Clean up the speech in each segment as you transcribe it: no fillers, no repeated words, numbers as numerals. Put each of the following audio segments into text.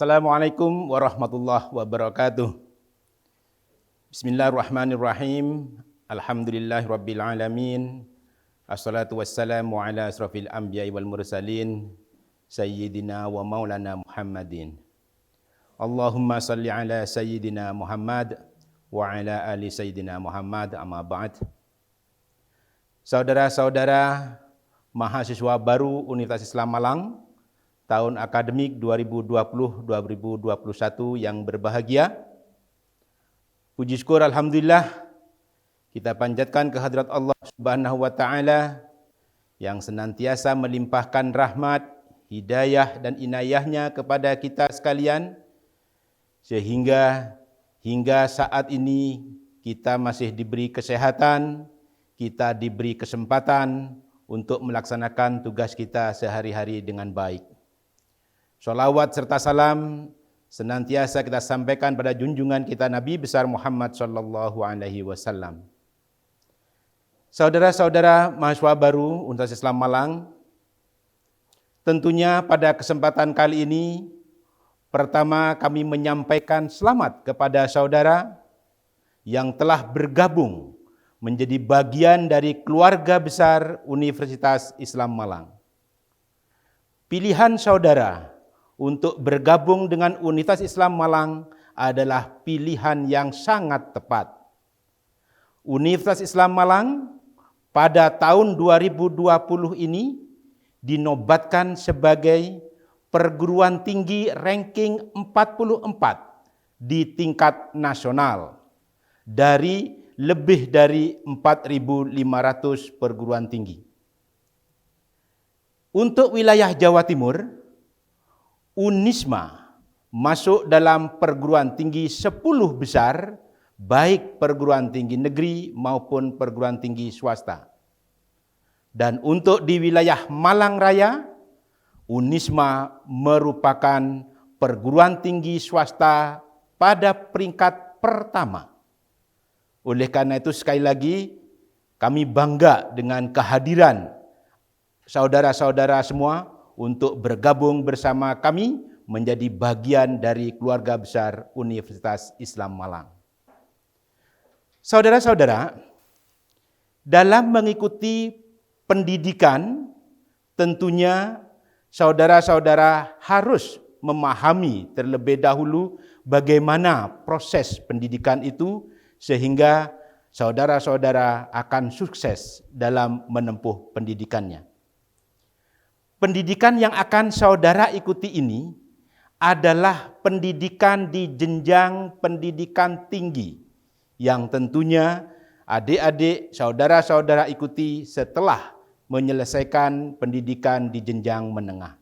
Assalamualaikum warahmatullahi wabarakatuh. Bismillahirrahmanirrahim. Alhamdulillahirabbil alamin. Assalatu wassalamu ala asrafil anbiya'i wal mursalin sayyidina wa maulana Muhammadin. Allahumma salli ala sayyidina Muhammad wa ala ali sayyidina Muhammad, amma ba'd. Saudara-saudara mahasiswa baru Universitas Islam Malang tahun akademik 2020-2021 yang berbahagia. Puji syukur alhamdulillah kita panjatkan kehadirat Allah Subhanahu wa taala yang senantiasa melimpahkan rahmat, hidayah dan inayahnya kepada kita sekalian sehingga hingga saat ini kita masih diberi kesehatan, kita diberi kesempatan untuk melaksanakan tugas kita sehari-hari dengan baik. Sholawat serta salam senantiasa kita sampaikan pada junjungan kita Nabi besar Muhammad sallallahu alaihi wasallam. Saudara-saudara mahasiswa baru Universitas Islam Malang, tentunya pada kesempatan kali ini pertama kami menyampaikan selamat kepada saudara yang telah bergabung menjadi bagian dari keluarga besar Universitas Islam Malang. Pilihan saudara untuk bergabung dengan Universitas Islam Malang adalah pilihan yang sangat tepat. Universitas Islam Malang pada tahun 2020 ini dinobatkan sebagai perguruan tinggi ranking 44 di tingkat nasional dari lebih dari 4.500 perguruan tinggi. Untuk wilayah Jawa Timur, Unisma masuk dalam perguruan tinggi 10 besar, baik perguruan tinggi negeri maupun perguruan tinggi swasta. Dan untuk di wilayah Malang Raya, Unisma merupakan perguruan tinggi swasta pada peringkat pertama. Oleh karena itu sekali lagi kami bangga dengan kehadiran saudara-saudara semua untuk bergabung bersama kami menjadi bagian dari keluarga besar Universitas Islam Malang. Saudara-saudara, dalam mengikuti pendidikan, tentunya saudara-saudara harus memahami terlebih dahulu bagaimana proses pendidikan itu sehingga saudara-saudara akan sukses dalam menempuh pendidikannya. Pendidikan yang akan saudara ikuti ini adalah pendidikan di jenjang pendidikan tinggi yang tentunya adik-adik saudara-saudara ikuti setelah menyelesaikan pendidikan di jenjang menengah.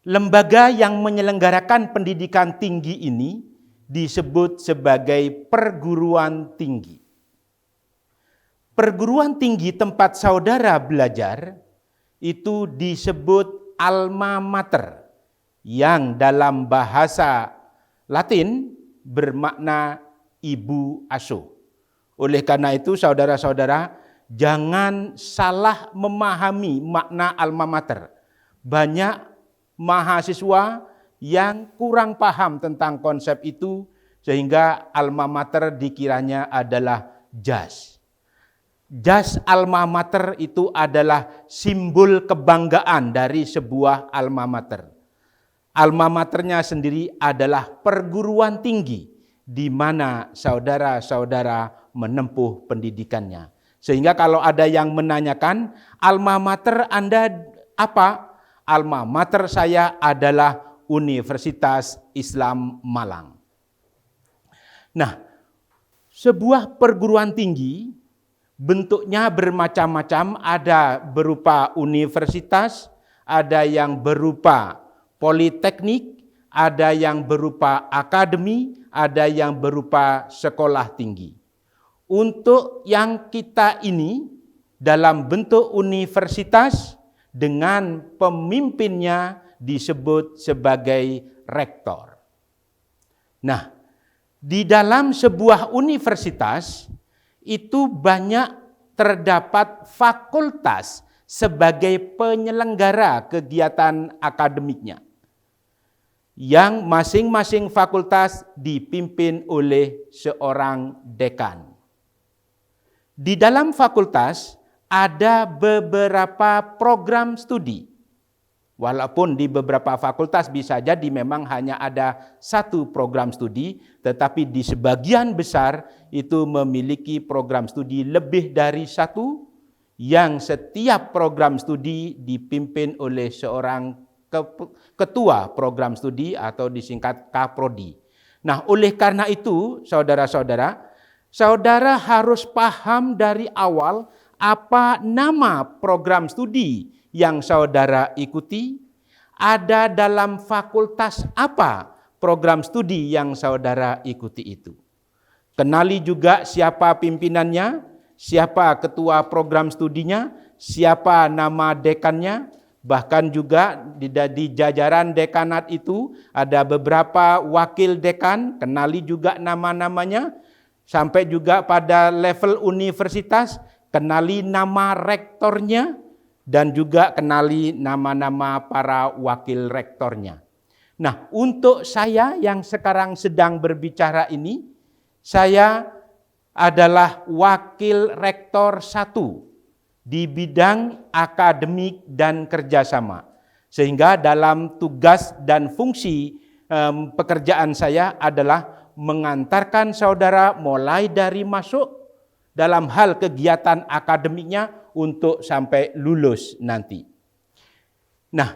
Lembaga yang menyelenggarakan pendidikan tinggi ini disebut sebagai perguruan tinggi. Perguruan tinggi tempat saudara belajar itu disebut alma mater yang dalam bahasa Latin bermakna ibu asuh. Oleh karena itu saudara-saudara jangan salah memahami makna alma mater. Banyak mahasiswa yang kurang paham tentang konsep itu sehingga alma mater dikiranya adalah jas. Jas alma mater itu adalah simbol kebanggaan dari sebuah alma mater. Alma maternya sendiri adalah perguruan tinggi di mana saudara-saudara menempuh pendidikannya. Sehingga kalau ada yang menanyakan, alma mater Anda apa? Alma mater saya adalah Universitas Islam Malang. Nah, sebuah perguruan tinggi bentuknya bermacam-macam, ada berupa universitas, ada yang berupa politeknik, ada yang berupa akademi, ada yang berupa sekolah tinggi. Untuk yang kita ini dalam bentuk universitas dengan pemimpinnya disebut sebagai rektor. Nah, di dalam sebuah universitas itu banyak terdapat fakultas sebagai penyelenggara kegiatan akademiknya. yang masing-masing fakultas dipimpin oleh seorang dekan. Di dalam fakultas ada beberapa program studi. Walaupun di beberapa fakultas bisa jadi memang hanya ada satu program studi, tetapi di sebagian besar itu memiliki program studi lebih dari satu, yang setiap program studi dipimpin oleh seorang ketua program studi atau disingkat Kaprodi. Nah, oleh karena itu, saudara-saudara, saudara harus paham dari awal apa nama program studi yang saudara ikuti, ada dalam fakultas apa program studi yang saudara ikuti itu. Kenali juga siapa pimpinannya, siapa ketua program studinya, siapa nama dekannya, bahkan juga di jajaran dekanat itu ada beberapa wakil dekan, kenali juga nama-namanya, sampai juga pada level universitas, kenali nama rektornya, dan juga kenali nama-nama para wakil rektornya. Nah, untuk saya yang sekarang sedang berbicara ini, saya adalah wakil rektor 1 di bidang akademik dan kerjasama. Sehingga dalam tugas dan fungsi pekerjaan saya adalah mengantarkan saudara mulai dari masuk dalam hal kegiatan akademiknya untuk sampai lulus nanti. Nah,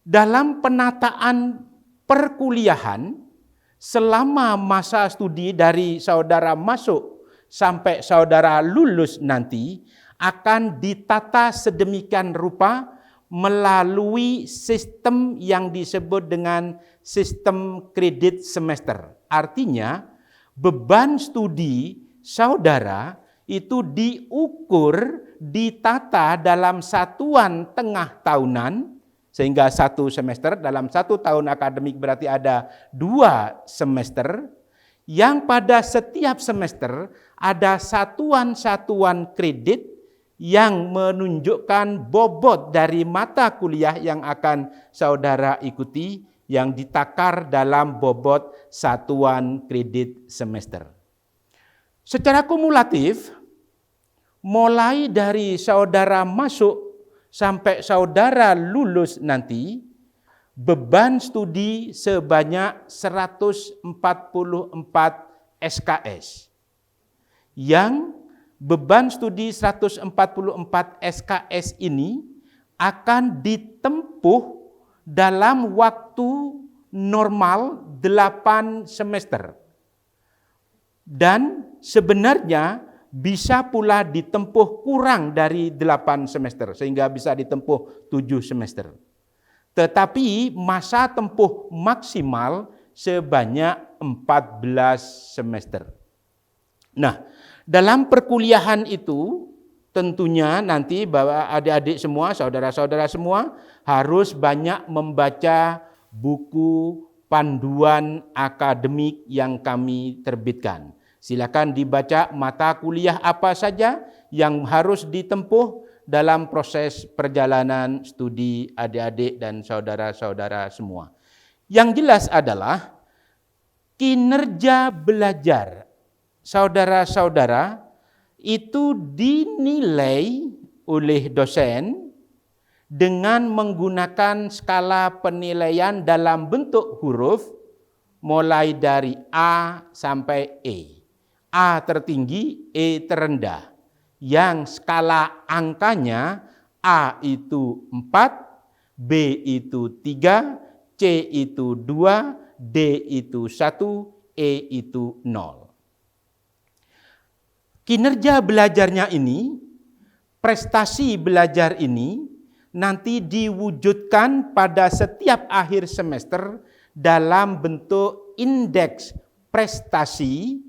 dalam penataan perkuliahan selama masa studi dari saudara masuk sampai saudara lulus nanti akan ditata sedemikian rupa melalui sistem yang disebut dengan sistem kredit semester. Artinya, beban studi saudara itu diukur, ditata dalam satuan tengah tahunan, sehingga satu semester dalam satu tahun akademik berarti ada 2 semester, yang pada setiap semester ada satuan-satuan kredit yang menunjukkan bobot dari mata kuliah yang akan saudara ikuti, yang ditakar dalam bobot satuan kredit semester. Secara kumulatif, mulai dari saudara masuk sampai saudara lulus nanti, beban studi sebanyak 144 SKS. Yang beban studi 144 SKS ini akan ditempuh dalam waktu normal 8 semester. Dan sebenarnya bisa pula ditempuh kurang dari 8 semester, sehingga bisa ditempuh 7 semester. Tetapi masa tempuh maksimal sebanyak 14 semester. Nah, dalam perkuliahan itu tentunya nanti Bapak adik-adik semua, saudara-saudara semua harus banyak membaca buku panduan akademik yang kami terbitkan. Silakan dibaca mata kuliah apa saja yang harus ditempuh dalam proses perjalanan studi adik-adik dan saudara-saudara semua. Yang jelas adalah kinerja belajar saudara-saudara itu dinilai oleh dosen dengan menggunakan skala penilaian dalam bentuk huruf mulai dari A sampai E. A tertinggi, E terendah. Yang skala angkanya A itu 4, B itu 3, C itu 2, D itu 1, E itu 0. Kinerja belajarnya ini, prestasi belajar ini nanti diwujudkan pada setiap akhir semester dalam bentuk indeks prestasi,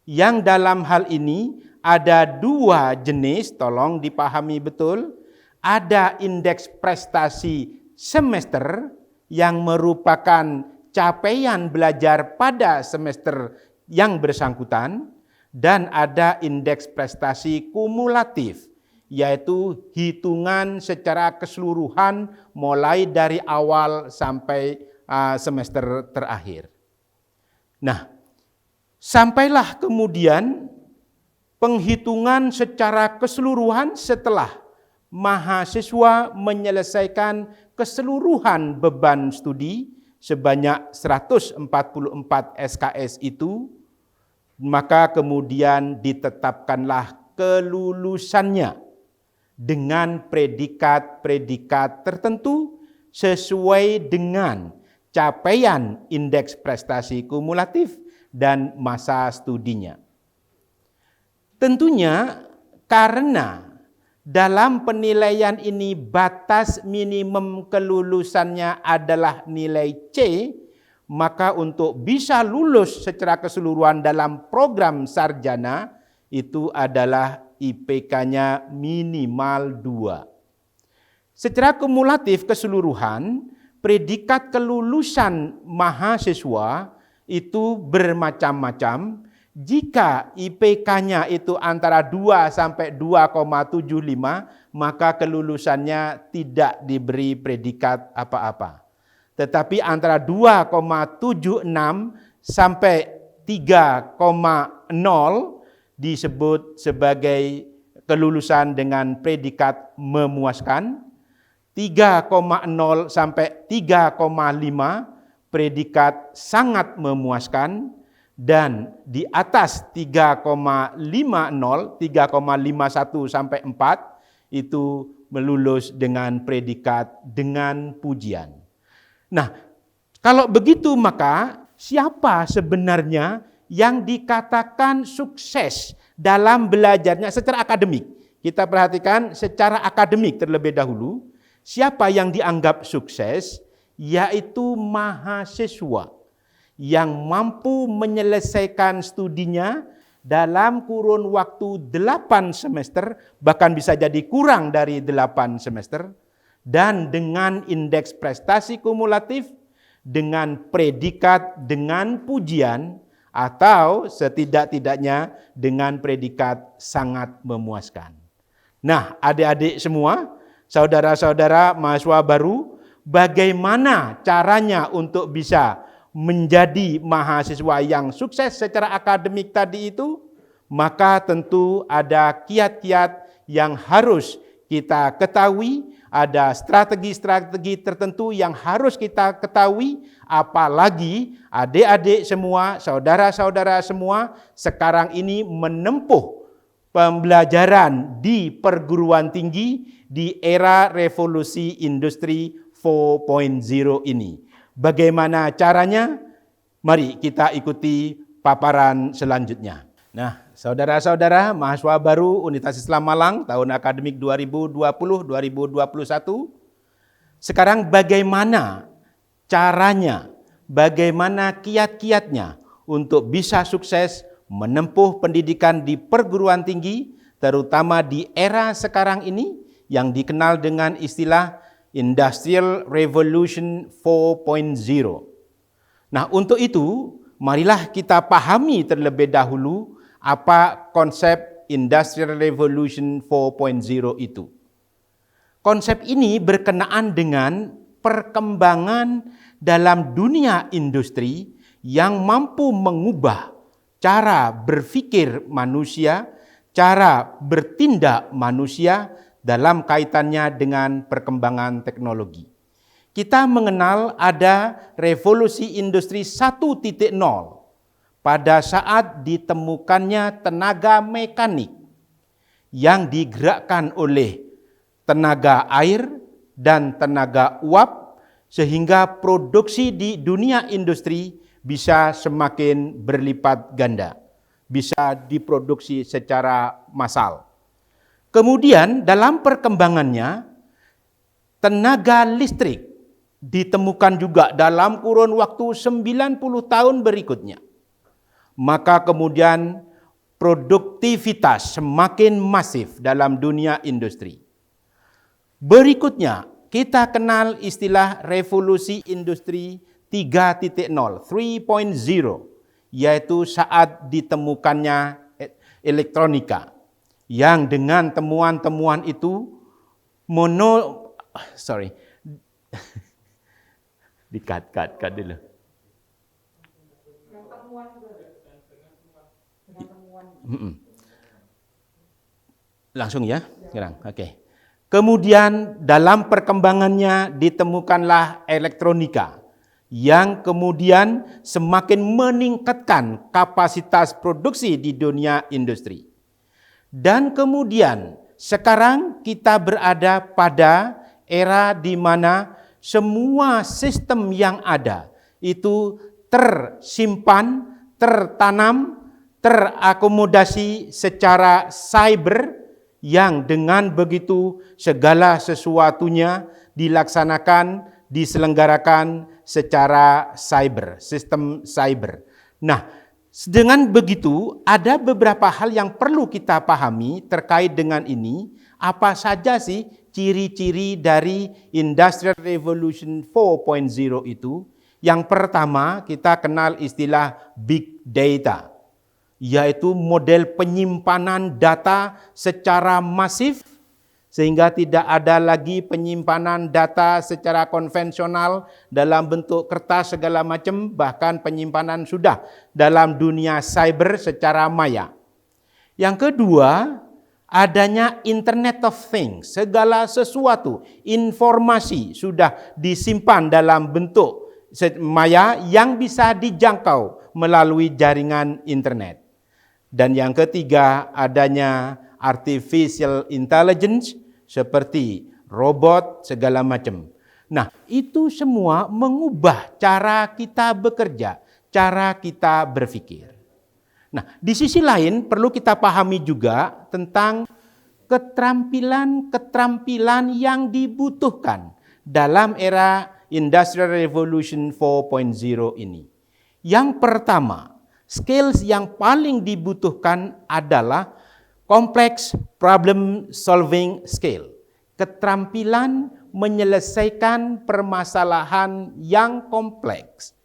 yang dalam hal ini ada 2 jenis, tolong dipahami betul. Ada indeks prestasi semester yang merupakan capaian belajar pada semester yang bersangkutan, dan ada indeks prestasi kumulatif, yaitu hitungan secara keseluruhan mulai dari awal sampai semester terakhir. Nah, sampailah kemudian penghitungan secara keseluruhan setelah mahasiswa menyelesaikan keseluruhan beban studi sebanyak 144 SKS itu, maka kemudian ditetapkanlah kelulusannya dengan predikat-predikat tertentu sesuai dengan capaian indeks prestasi kumulatif dan masa studinya. Tentunya karena dalam penilaian ini batas minimum kelulusannya adalah nilai C, maka untuk bisa lulus secara keseluruhan dalam program sarjana itu adalah IPK-nya minimal 2. Secara kumulatif keseluruhan, predikat kelulusan mahasiswa itu bermacam-macam. Jika IPK-nya itu antara 2 sampai 2,75, maka kelulusannya tidak diberi predikat apa-apa. Tetapi antara 2,76 sampai 3,0 disebut sebagai kelulusan dengan predikat memuaskan. 3,0 sampai 3,5 predikat sangat memuaskan. Dan di atas 3,50, 3,51 sampai 4 itu melulus dengan predikat dengan pujian. Nah, kalau begitu maka siapa sebenarnya yang dikatakan sukses dalam belajarnya secara akademik? Kita perhatikan secara akademik terlebih dahulu. Siapa yang dianggap sukses? Yaitu mahasiswa yang mampu menyelesaikan studinya dalam kurun waktu 8 semester, bahkan bisa jadi kurang dari 8 semester, dan dengan indeks prestasi kumulatif, dengan predikat dengan pujian, atau setidak-tidaknya dengan predikat sangat memuaskan. Nah, adik-adik semua, saudara-saudara mahasiswa baru, bagaimana caranya untuk bisa menjadi mahasiswa yang sukses secara akademik tadi itu? Maka tentu ada kiat-kiat yang harus kita ketahui, ada strategi-strategi tertentu yang harus kita ketahui, apalagi adik-adik semua, saudara-saudara semua sekarang ini menempuh pembelajaran di perguruan tinggi di era revolusi industri 4.0 ini. Bagaimana caranya? Mari kita ikuti paparan selanjutnya. Nah, saudara-saudara mahasiswa baru Universitas Islam Malang tahun akademik 2020-2021, sekarang bagaimana caranya, bagaimana kiat-kiatnya untuk bisa sukses menempuh pendidikan di perguruan tinggi, terutama di era sekarang ini yang dikenal dengan istilah Industrial Revolution 4.0. Nah, untuk itu, marilah kita pahami terlebih dahulu apa konsep Industrial Revolution 4.0 itu. Konsep ini berkenaan dengan perkembangan dalam dunia industri yang mampu mengubah cara berpikir manusia, cara bertindak manusia dalam kaitannya dengan perkembangan teknologi. Kita mengenal ada revolusi industri 1.0 pada saat ditemukannya tenaga mekanik yang digerakkan oleh tenaga air dan tenaga uap, sehingga produksi di dunia industri bisa semakin berlipat ganda, bisa diproduksi secara massal. Kemudian dalam perkembangannya, tenaga listrik ditemukan juga dalam kurun waktu 90 tahun berikutnya. Maka kemudian produktivitas semakin masif dalam dunia industri. Berikutnya, kita kenal istilah revolusi industri 3.0, 3.0, yaitu saat ditemukannya elektronika. Yang dengan temuan-temuan itu Dikat dulu. Langsung ya sekarang. Oke. Kemudian dalam perkembangannya ditemukanlah elektronika yang kemudian semakin meningkatkan kapasitas produksi di dunia industri. Dan kemudian sekarang kita berada pada era di mana semua sistem yang ada itu tersimpan, tertanam, terakomodasi secara cyber, yang dengan begitu segala sesuatunya dilaksanakan, diselenggarakan secara cyber, sistem cyber. Nah, dengan begitu ada beberapa hal yang perlu kita pahami terkait dengan ini. Apa saja sih ciri-ciri dari Industrial Revolution 4.0 itu? Yang pertama, kita kenal istilah Big Data, yaitu model penyimpanan data secara masif, sehingga tidak ada lagi penyimpanan data secara konvensional dalam bentuk kertas segala macam, bahkan penyimpanan sudah dalam dunia cyber secara maya. Yang kedua, adanya Internet of Things, segala sesuatu, informasi sudah disimpan dalam bentuk maya yang bisa dijangkau melalui jaringan internet. Dan yang ketiga, adanya artificial intelligence seperti robot segala macam. Nah, itu semua mengubah cara kita bekerja, cara kita berpikir. Nah, di sisi lain perlu kita pahami juga tentang keterampilan-keterampilan yang dibutuhkan dalam era Industrial Revolution 4.0 ini. Yang pertama, skills yang paling dibutuhkan adalah complex problem solving skill. Keterampilan menyelesaikan permasalahan yang kompleks.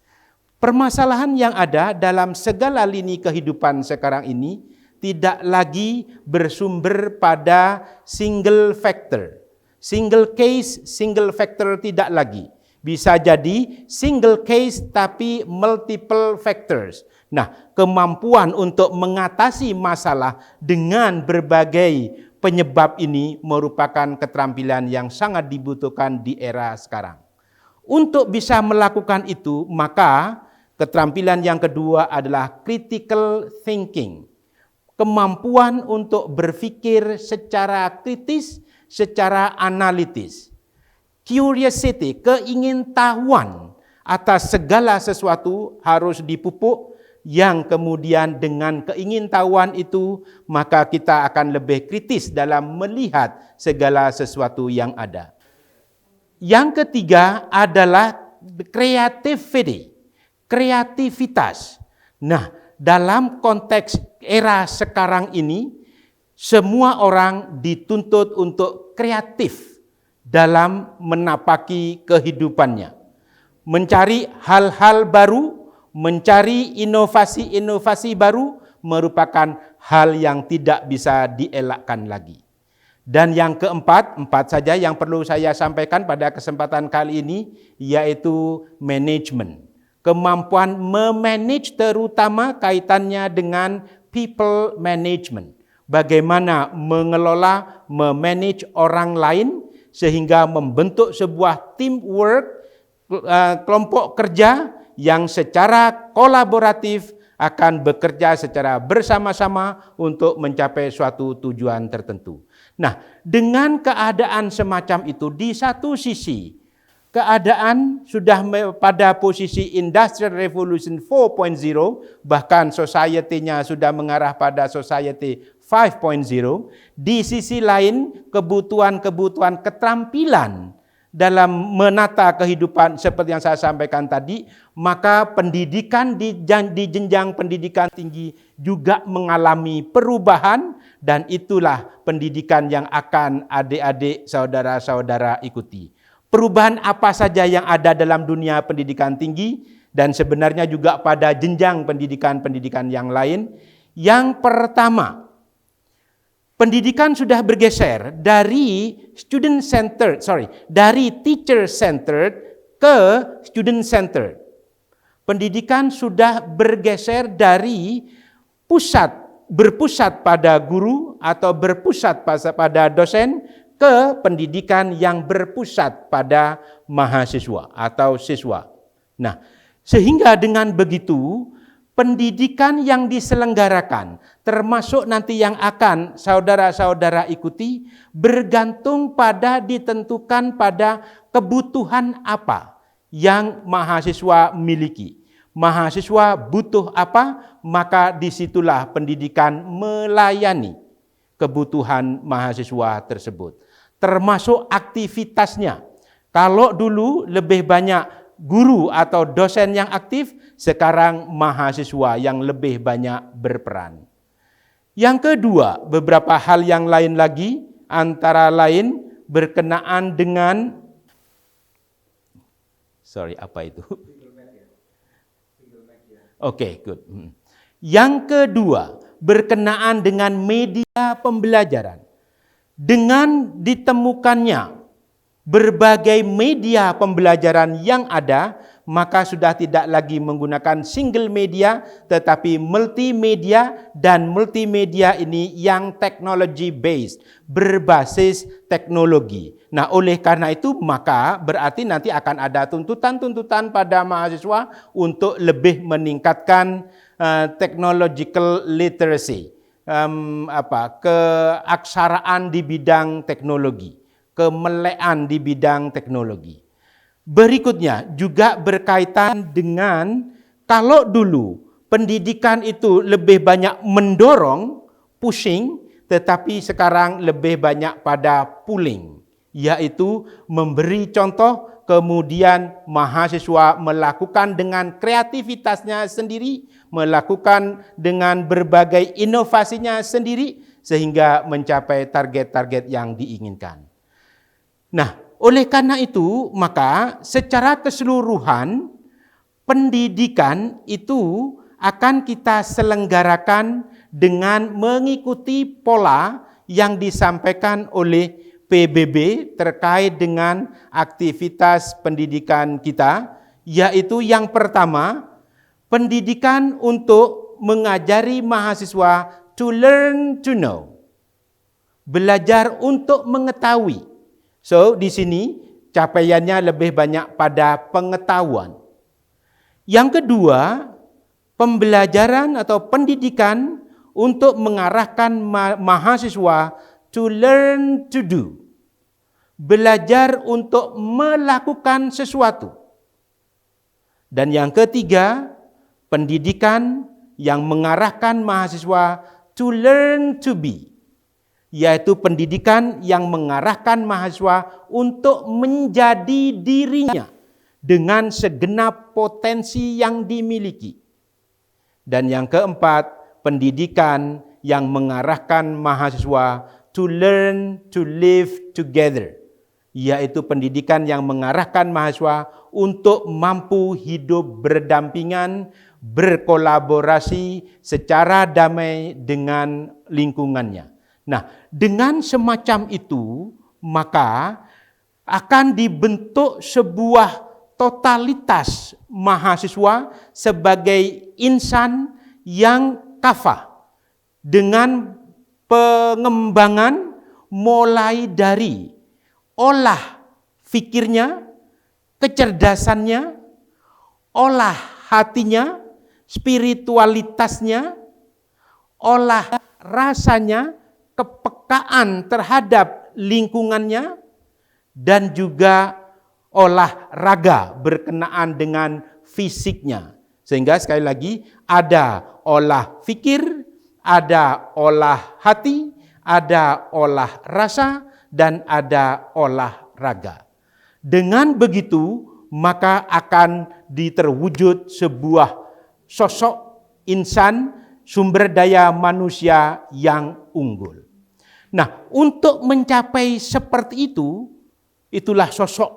Permasalahan yang ada dalam segala lini kehidupan sekarang ini tidak lagi bersumber pada single factor. Single case, single factor tidak lagi. Bisa jadi single case tapi multiple factors. Nah, kemampuan untuk mengatasi masalah dengan berbagai penyebab ini merupakan keterampilan yang sangat dibutuhkan di era sekarang. Untuk bisa melakukan itu, maka keterampilan yang kedua adalah critical thinking. Kemampuan untuk berpikir secara kritis, secara analitis. Curiosity, keingintahuan atas segala sesuatu harus dipupuk, yang kemudian dengan keingintahuan itu maka kita akan lebih kritis dalam melihat segala sesuatu yang ada. Yang ketiga adalah creativity, kreativitas. Nah, dalam konteks era sekarang ini semua orang dituntut untuk kreatif dalam menapaki kehidupannya, mencari hal-hal baru, mencari inovasi-inovasi baru merupakan hal yang tidak bisa dielakkan lagi. Dan yang keempat, empat saja yang perlu saya sampaikan pada kesempatan kali ini, yaitu manajemen. Kemampuan memanage terutama kaitannya dengan people management. Bagaimana mengelola, memanage orang lain sehingga membentuk sebuah teamwork, kelompok kerja yang secara kolaboratif akan bekerja secara bersama-sama untuk mencapai suatu tujuan tertentu. Nah, dengan keadaan semacam itu, di satu sisi keadaan sudah pada posisi Industrial Revolution 4.0, bahkan society-nya sudah mengarah pada society 5.0. Di sisi lain, kebutuhan-kebutuhan keterampilan dalam menata kehidupan seperti yang saya sampaikan tadi, maka pendidikan di jenjang pendidikan tinggi juga mengalami perubahan, dan itulah pendidikan yang akan adik-adik, saudara-saudara ikuti. Perubahan apa saja yang ada dalam dunia pendidikan tinggi dan sebenarnya juga pada jenjang pendidikan-pendidikan yang lain. Yang pertama, pendidikan sudah bergeser dari teacher centered ke student center. Pendidikan sudah bergeser dari berpusat pada guru atau berpusat pada dosen ke pendidikan yang berpusat pada mahasiswa atau siswa. Nah, sehingga dengan begitu pendidikan yang diselenggarakan, termasuk nanti yang akan saudara-saudara ikuti, bergantung pada ditentukan pada kebutuhan apa yang mahasiswa miliki. Mahasiswa butuh apa, maka disitulah pendidikan melayani kebutuhan mahasiswa tersebut. Termasuk aktivitasnya. Kalau dulu lebih banyak guru atau dosen yang aktif, sekarang mahasiswa yang lebih banyak berperan. Yang kedua, beberapa hal yang lain lagi, antara lain berkenaan dengan apa itu? Oke, good. Yang kedua, berkenaan dengan media pembelajaran. Dengan ditemukannya berbagai media pembelajaran yang ada, maka sudah tidak lagi menggunakan single media, tetapi multimedia, dan multimedia ini yang technology based, berbasis teknologi. Nah, oleh karena itu maka berarti nanti akan ada tuntutan-tuntutan pada mahasiswa untuk lebih meningkatkan technological literacy, keaksaraan di bidang teknologi, kemelekan di bidang teknologi. Berikutnya juga berkaitan dengan kalau dulu pendidikan itu lebih banyak mendorong, pushing, tetapi sekarang lebih banyak pada pulling, yaitu memberi contoh, kemudian mahasiswa melakukan dengan kreativitasnya sendiri, melakukan dengan berbagai inovasinya sendiri, sehingga mencapai target-target yang diinginkan. Nah, oleh karena itu, maka secara keseluruhan pendidikan itu akan kita selenggarakan dengan mengikuti pola yang disampaikan oleh PBB terkait dengan aktivitas pendidikan kita, yaitu yang pertama, pendidikan untuk mengajari mahasiswa to learn to know, belajar untuk mengetahui. So, di sini capaiannya lebih banyak pada pengetahuan. Yang kedua, pembelajaran atau pendidikan untuk mengarahkan mahasiswa to learn to do, belajar untuk melakukan sesuatu. Dan yang ketiga, pendidikan yang mengarahkan mahasiswa to learn to be, yaitu pendidikan yang mengarahkan mahasiswa untuk menjadi dirinya dengan segenap potensi yang dimiliki. Dan yang keempat, pendidikan yang mengarahkan mahasiswa to learn to live together, yaitu pendidikan yang mengarahkan mahasiswa untuk mampu hidup berdampingan, berkolaborasi secara damai dengan lingkungannya. Nah, dengan semacam itu, maka akan dibentuk sebuah totalitas mahasiswa sebagai insan yang kafah dengan pengembangan mulai dari olah fikirnya, kecerdasannya, olah hatinya, spiritualitasnya, olah rasanya, kepekaan terhadap lingkungannya, dan juga olahraga berkenaan dengan fisiknya. Sehingga sekali lagi ada olah fikir, ada olah hati, ada olah rasa, dan ada olahraga. Dengan begitu maka akan diterwujud sebuah sosok insan sumber daya manusia yang unggul. Nah, untuk mencapai seperti itu, itulah sosok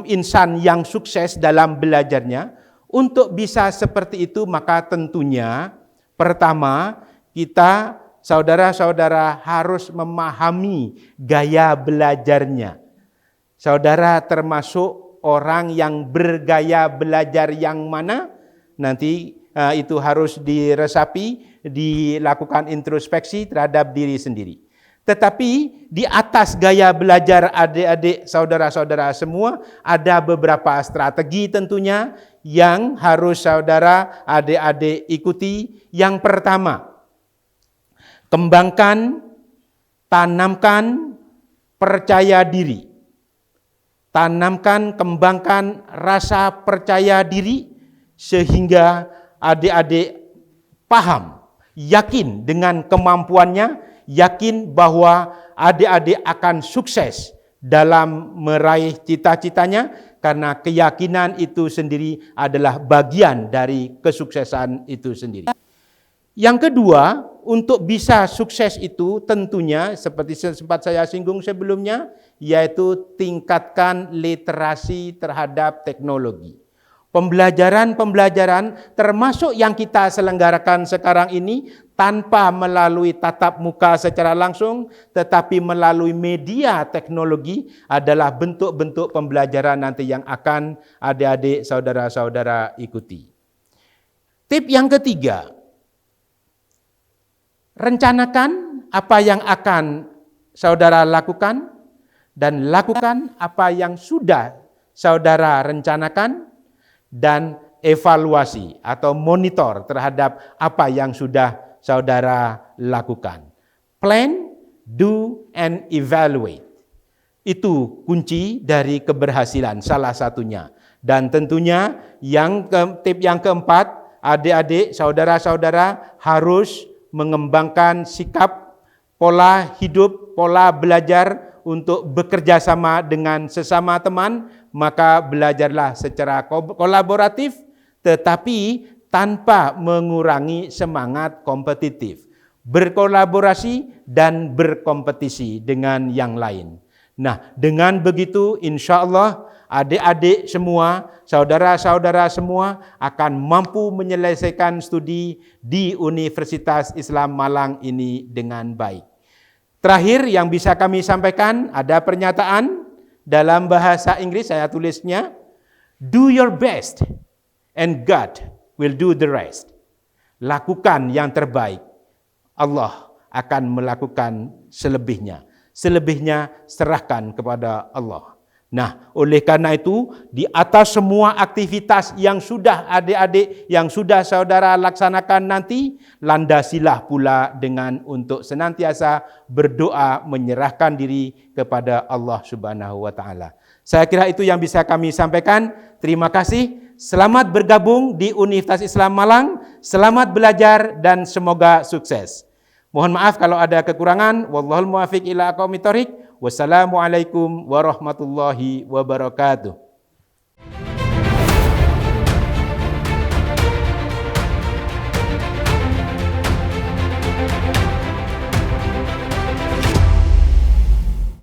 insan yang sukses dalam belajarnya. Untuk bisa seperti itu, maka tentunya pertama, kita saudara-saudara harus memahami gaya belajarnya. Saudara termasuk orang yang bergaya belajar yang mana? Nanti itu harus diresapi, dilakukan introspeksi terhadap diri sendiri. Tetapi di atas gaya belajar adik-adik, saudara-saudara semua, ada beberapa strategi tentunya yang harus saudara adik-adik ikuti. Yang pertama, kembangkan, tanamkan percaya diri. Tanamkan, kembangkan rasa percaya diri sehingga adik-adik paham, yakin dengan kemampuannya, yakin bahwa adik-adik akan sukses dalam meraih cita-citanya, karena keyakinan itu sendiri adalah bagian dari kesuksesan itu sendiri. Yang kedua, untuk bisa sukses itu tentunya seperti sempat saya singgung sebelumnya, yaitu tingkatkan literasi terhadap teknologi. Pembelajaran termasuk yang kita selenggarakan sekarang ini tanpa melalui tatap muka secara langsung, tetapi melalui media teknologi adalah bentuk-bentuk pembelajaran nanti yang akan adik-adik saudara-saudara ikuti. Tip yang ketiga, rencanakan apa yang akan saudara lakukan dan lakukan apa yang sudah saudara rencanakan, dan evaluasi atau monitor terhadap apa yang sudah saudara lakukan. Plan, do, and evaluate. Itu kunci dari keberhasilan salah satunya. Dan tentunya tip yang keempat, adik-adik, saudara-saudara harus mengembangkan sikap, pola hidup, pola belajar untuk bekerja sama dengan sesama teman. Maka belajarlah secara kolaboratif, tetapi tanpa mengurangi semangat kompetitif. Berkolaborasi dan berkompetisi dengan yang lain. Nah, dengan begitu insya Allah adik-adik semua, saudara-saudara semua akan mampu menyelesaikan studi di Universitas Islam Malang ini dengan baik. Terakhir yang bisa kami sampaikan, ada pernyataan dalam bahasa Inggris, saya tulisnya, do your best and God will do the rest. Lakukan yang terbaik, Allah akan melakukan selebihnya. Selebihnya serahkan kepada Allah. Nah, oleh karena itu, di atas semua aktivitas yang sudah adik-adik, yang sudah saudara laksanakan nanti, landasilah pula dengan untuk senantiasa berdoa menyerahkan diri kepada Allah Subhanahu wa taala. Saya kira itu yang bisa kami sampaikan. Terima kasih. Selamat bergabung di Universitas Islam Malang. Selamat belajar dan semoga sukses. Mohon maaf kalau ada kekurangan. Wallahul muwaffiq ila aqwamit thoriq. Wassalamualaikum warahmatullahi wabarakatuh.